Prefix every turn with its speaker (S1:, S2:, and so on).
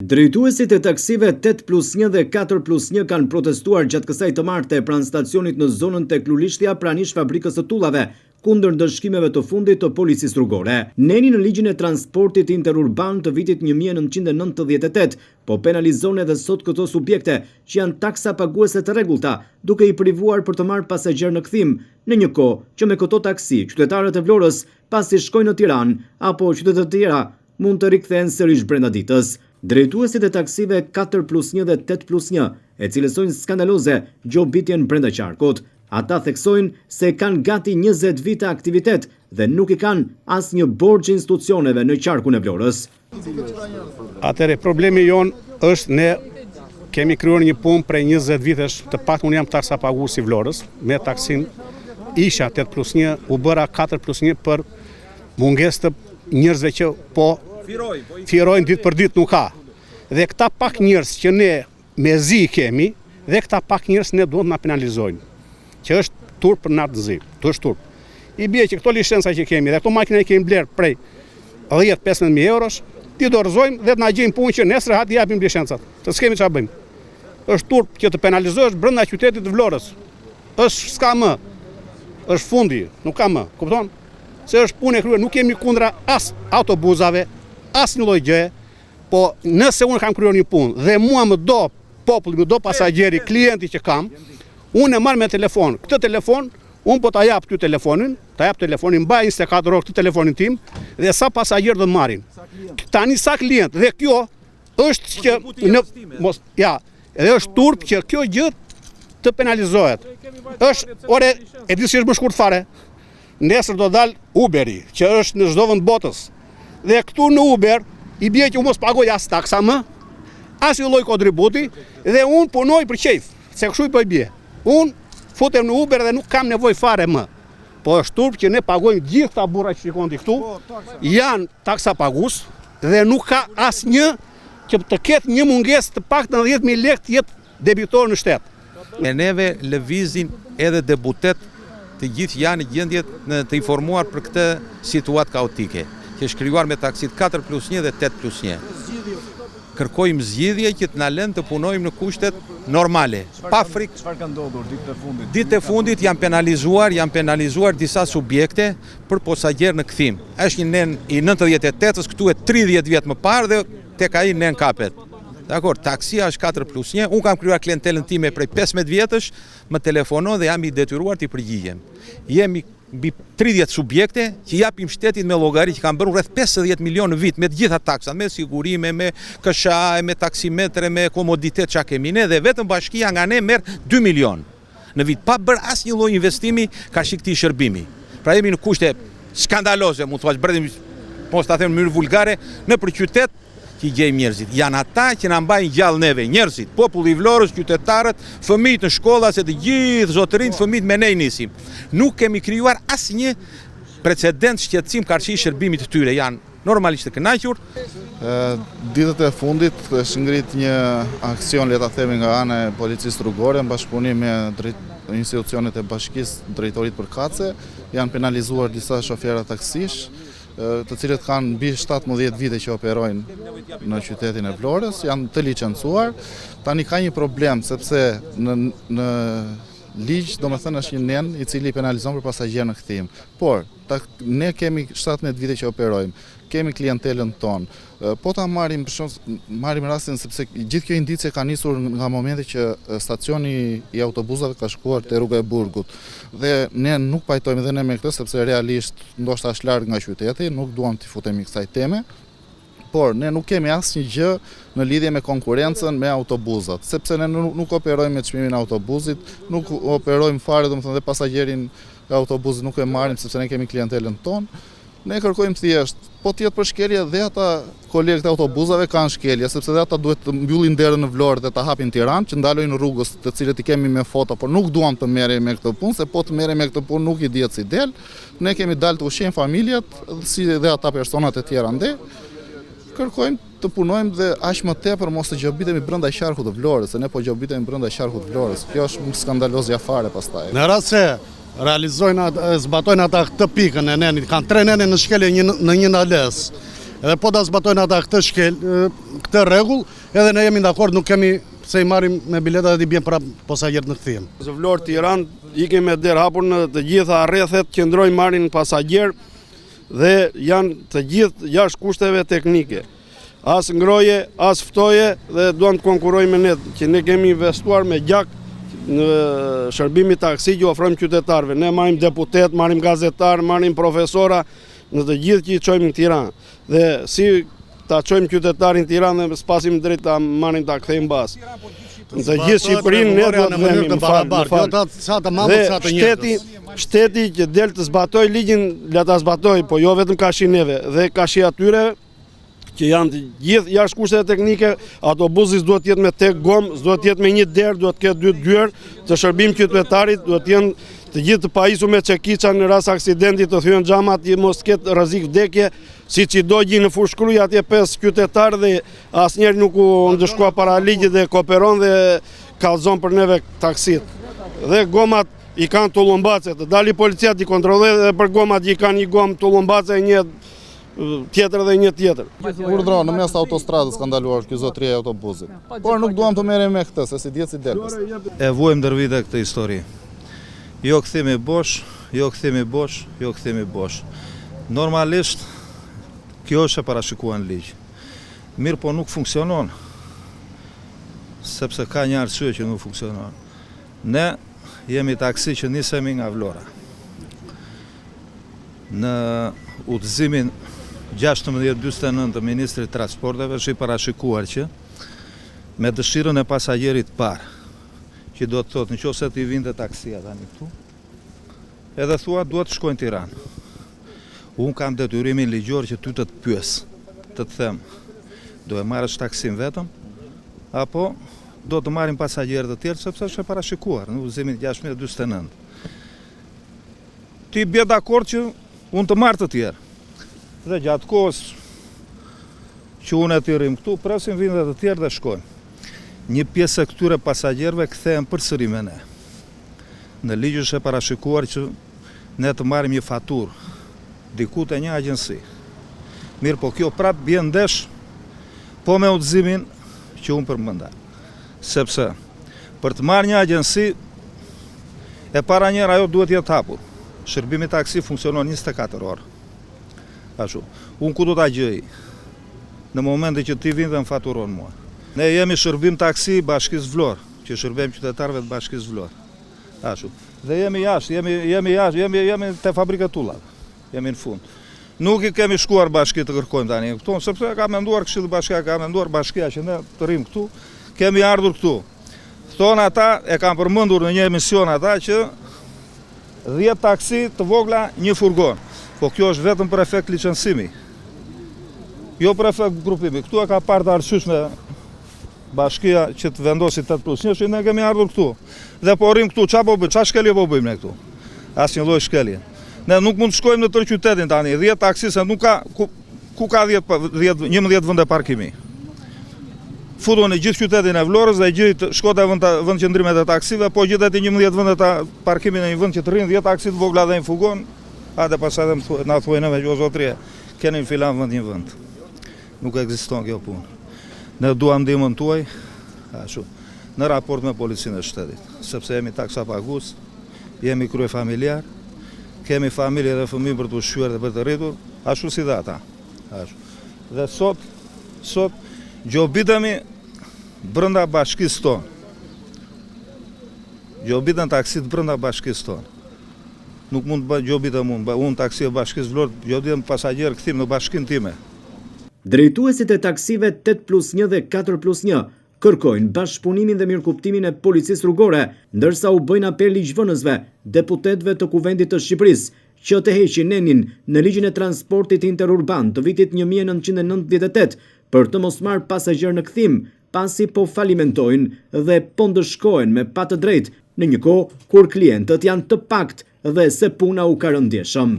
S1: Drejtuesit e taksive 8+1 dhe 4+1 kanë protestuar gjatë kësaj të marte pranë stacionit në zonën tek Lulishtja pranë fabrikës së tullave, kundër ndëshkimeve të fundit të policisë rrugore. Neni në ligjin e transportit interurban të vitit 1998 po penalizon edhe sot këto subjekte që janë taksa paguese të rregullta, duke i privuar për të marrë pasagjer në kthim, në një kohë që me këto taksi qytetarët e Vlorës pasi shkojnë në Tiranë apo qytete të tjera mund të rikthehen sërish brenda ditës. Drejtuesit e taksive 4+1 dhe 8+1 e cilësojnë skandaloze gjobitjen brenda qarkut. Ata theksojnë se kanë gati 20 vite aktivitet dhe nuk i kanë asnjë borxh institucioneve në qarkun e Vlorës.
S2: Atëre problemi jon është ne kemi krijuar një punë prej 20 vitesh, të paktën unë jam taksapagues i Vlorës, me taksin isha 8+1, u bëra 4+1 për mungesë të njerëzve që po firojnë ditë për ditë nuk ka. Dhe këta pak njerëz që ne me zi kemi, dhe këta pak njerëz ne duhet na penalizojnë. Që është turp për natë zi, të është turp. I bie që këto licenca që kemi dhe këto makina i kemi bler prej 10-15.000 eurosh, ti dorëzojmë dhe të na gjejmë punë që nesër hati japim licencat. Të s'kemi çfarë bëjmë. Është turp që të penalizohesh brenda qytetit të Vlorës. Është s'ka më. Është fundi, nuk ka më. Kupton? Se është punë e kryer, nuk kemi kundra as autobusave, as një lloj gjëje, po nëse unë kam kryer një punë dhe mua më do populli, më do pasagjeri, klienti që kam, unë e marr me telefon. Këtë telefon, unë po ta jap ty telefonin, mbaj 24 orë këtë telefonin tim dhe sa pasager do të marrin. Tani sa klient dhe kjo është që edhe është turp që kjo gjë të penalizohet. Ore, e di si është më shkurt fare. Nesër do dal Uberi, që është në çdo vend botës. Dhe këtu në Uber i bie që unë mos pagoj as taksa më, as një lloj kontributi dhe unë punoj për qejf, se kështu i po i bie. Unë futem në Uber dhe nuk kam nevojë fare më. Po është turp që ne pagojmë gjithë ta burra që shikoni këtu, janë taksapagues dhe nuk ka asnjë që të ketë një mungesë të paktën 10.000 lekë të jetë debitor në shtet.
S3: Me neve lëvizin edhe debutet të gjithë janë gjendje të informuar për këtë situatë kaotike, që është krijuar me taksit 4+1 dhe 8+1. Kërkojmë zgjidhje që të na lënë të punojmë në kushtet normale, pa frikë.
S4: Çfarë ka ndodhur ditët e fundit?
S3: Ditët e fundit janë penalizuar disa subjekte për pasagjer në kthim. Është një nen i 98-s, këtu e 30 vjet më parë dhe tek ai nen kapet. Dakor, taksia është 4+1, unë kam krijuar klientelën time prej 15 vjetësh, më telefonon dhe jam i detyruar t'i përgjigjem. Jemi mbi 30 subjekte që japim shtetit me llogari që kanë bërë rreth 50 milion në vit me të gjitha taksat, me sigurime, me KSH, me taksimetre, me komoditet që kemi ne dhe vetëm bashkia nga ne merr 2 milion në vit, pa bërë asnjë lloj investimi ka këtij shërbimi. Pra jemi në kushte skandaloze, mund të thosh, mos ta them në mënyrë vulgare, nëpër qytet që i gjejmë njerëzit. Janë ata që na mbajnë gjallë neve, njerëzit, populli i Vlorës, qytetarët, fëmijët në shkolla, se të gjithë zotërinj fëmijët me ne nisim. Nuk kemi krijuar asnjë precedent shqetësim karshi shërbimit të tyre, janë normalisht të kënaqur.
S4: Ditët e fundit është ngrit një aksion, le ta themi, nga ana e policisë rrugore në bashkëpunim me institucionet e bashkisë, drejtorit për kace, janë penalizuar disa shoferë taksish, të cilët kanë mbi 17 vite që operojnë në qytetin e Vlorës, janë të licencuar. Tani ka një problem, sepse në ligj, domethënë është një nen i cili penalizon për pasagjer në kthim. Por, ne kemi 17 vite që operojmë, kemi klientelën tonë. Po ta marrim rastin sepse gjithë kjo indicie ka nisur nga momenti që stacioni i autobusave ka shkuar te rruga e Burgut. Dhe ne nuk pajtojmë dhe ne me këtë sepse realisht ndoshta është larg nga qyteti, nuk duam t'i futemi kësaj teme. Por ne nuk kemi asnjë gjë në lidhje me konkurrencën me autobusat, sepse ne nuk operojmë me çmimin e autobusit, nuk operojmë fare, domethënë dhe pasagjerin e autobusit nuk e marrim sepse ne kemi klientelën tonë. Ne kërkojmë thjesht, po të jetë për shkelje dhe ata kolegët e autobusave kanë shkelje, sepse dhe ata duhet të mbyllin derën në Vlorë dhe ta hapin Tiranë, që ndalojnë rrugës të cilët i kemi me foto, por nuk duam të merrem me këtë punë, se po të merrem me këtë punë nuk i dihet si del. Ne kemi dalë të ushqejmë familjet, si dhe ata personat e tjera ande. Kërkojmë të punojmë dhe aq më tepër mos të gjobitemi brenda qarkut të Vlorës, se ne po gjobitemi brenda qarkut të Vlorës. Kjo është skandalozja fare pastaj.
S2: Në rast se realizojnë, zbatojnë ata këtë pikën e nenit, kanë 3 nene në shkelje në një nales.
S5: Edhe po da zbatojnë ata këtë rregull, edhe ne jemi dakord, nuk kemi se i marrim me biletat dhe i bjen prap pasagerët në kthim.
S6: Vlorë Tiranë ikim me derë hapur në të gjitha rrethet, qëndrojnë marrin pasagerë dhe janë të gjithë jashtë kushteve teknike. As ngroje, as ftoje dhe duan të konkurojnë me ne, që ne kemi investuar me gjak në shërbimi taksi që ofrojmë qytetarëve. Ne marrim deputet, marrim gazetar, marrim profesora, në të gjithë që i çojmë në Tiranë. Dhe si ta çojmë qytetarin në Tiranë dhe spasim drejt ta marrim ta kthejmë bas. Në të gjithë Shqipërinë ne do të vemi në fal. Dhe shteti që del të zbatoj ligjin, le ta zbatoj, po jo vetëm kashi neve, dhe kashi atyre që janë të gjithë jashtë kushteve teknike. Autobusi s'duhet të jetë me tek gomë, s'duhet të jetë me një derë, duhet të ketë 2 dyer të shërbim qytetarit, duhet të jenë të gjithë të pajisur me çekiça në rast aksidenti, të thyen xhamat, mos ketë rrezik vdekje, siç i do gjë në Fushkruj atje 5 qytetarë dhe asnjëri nuk u ndëshkua para ligjit dhe kooperon dhe kallzon për neve taksit. Dhe gomat i kanë tullumbace, të dali policia t'i kontrollojë dhe për gomat i kanë një gomë tullumbace, një tjetër dhe një tjetër.
S4: Urdhro, në mes autostradës ka ndaluar ky zotëria e autobusit. Por nuk duam të merrem me këtë, se si dihet si delës.
S3: E vuajmë ndër vite këtë histori. Jo kthimi bosh, jo kthimi bosh, jo kthimi bosh. Normalisht, kjo është e parashikuar në ligj. Mirë po nuk funksionon, sepse ka një arsye që nuk funksionon. Ne jemi taksi që nisemi nga Vlora. Në udhëzimin 1649 të Ministrit Transporteve është i parashikuar që me dëshirën e pasagerit parë, që do të thotë nëse ti vinte taksia tani këtu, edhe thua duhet të shkojnë në Tiranë. Unë kam detyrimin ligjor që ty të pyes, të të them, do e marrësh taksin vetëm, apo do të marrim pasagerë të tjerë, sepse është e parashikuar në udhëzimin 1649. Ti bje dakord që unë të marr të tjerë. Dhe gjatë kohës që unë e të rrim këtu, presim vinë dhe të tjerë dhe shkojnë. Një pjesë e këtyre pasagerëve kthehen përsëri me ne. Në ligj është e parashikuar që ne të marrim një faturë diku te një agjenci. Mirë, po kjo prap bie ndesh po me udhëzimin që unë përmenda. Sepse për të marrë një agjenci e para njëra ajo duhet jetë hapur. Shërbimi taksi funksionon 24 orë. Ashtu. Unë ku do ta gjej? Në momentin që ti vin dhe më faturon mua. Ne jemi shërbim taksi Bashkisë Vlorë, që shërbejmë qytetarëve të Bashkisë Vlorë. Ashtu. Dhe jemi jashtë, jemi te fabrika tullave. Jemi në fund. Nuk i kemi shkuar bashki të kërkojmë tani këtu, sepse ka menduar Këshilli Bashkiak, ka menduar bashkia që ne të rrim këtu, kemi ardhur këtu. Thonë ata, e kanë përmendur në një emision ata që 10 taksi të vogla, një furgon. Po kjo është vetëm për efekt licencimi. Jo për efekt grupimi. Këtu e ka parë të arsyeshme bashkia që të vendosi 8+1, që ne kemi ardhur këtu. Dhe po rrim këtu, ç'a shkelje po bëjmë ne këtu? Asnjë lloj shkelje. Ne nuk mund të shkojmë në tërë qytetin tani, 10 taksi, se nuk ka, ku ka 11 vende parkimi. Futun në gjithë qytetin e Vlorës dhe gjithë Shkota vend qëndrimet e taksive, po gjithë aty 11 vende parkimi në një vend që të rrinë 10 taksi të vogla dhe një fugon, hajde pastaj na thuaj neve që o zotërie, keni në filan vend një vend. Nuk ekziston kjo punë. Ne duam ndihmën tuaj, ashtu, në raport me policinë e shtetit, sepse jemi taksa pagues, jemi krye familjar, kemi familje dhe fëmijë për të ushqyer dhe për të rritur, ashtu si dhe ata. Dhe sot gjobitemi brenda bashkisë tonë. Gjobiten taksit brenda bashkisë tonë. Nuk mund të gjobitem unë taksi e bashkisë Vlorë, gjobitem pasagerë kthim në bashkinë time.
S1: Drejtuesit e taksive 8+1 dhe 4+1 kërkojnë bashkëpunimin dhe mirëkuptimin e policisë rrugore, ndërsa u bëjnë apel ligjvënësve, deputetëve të Kuvendit të Shqipërisë, që të heqin nenin në ligjin e transportit interurban të vitit 1998 për të mos marrë pasagerë në kthim, pasi po falimentojnë dhe po ndëshkohen me pa të drejtë në një kohë kur klientët janë të paktë dhe se puna u ka rëndjeshëm.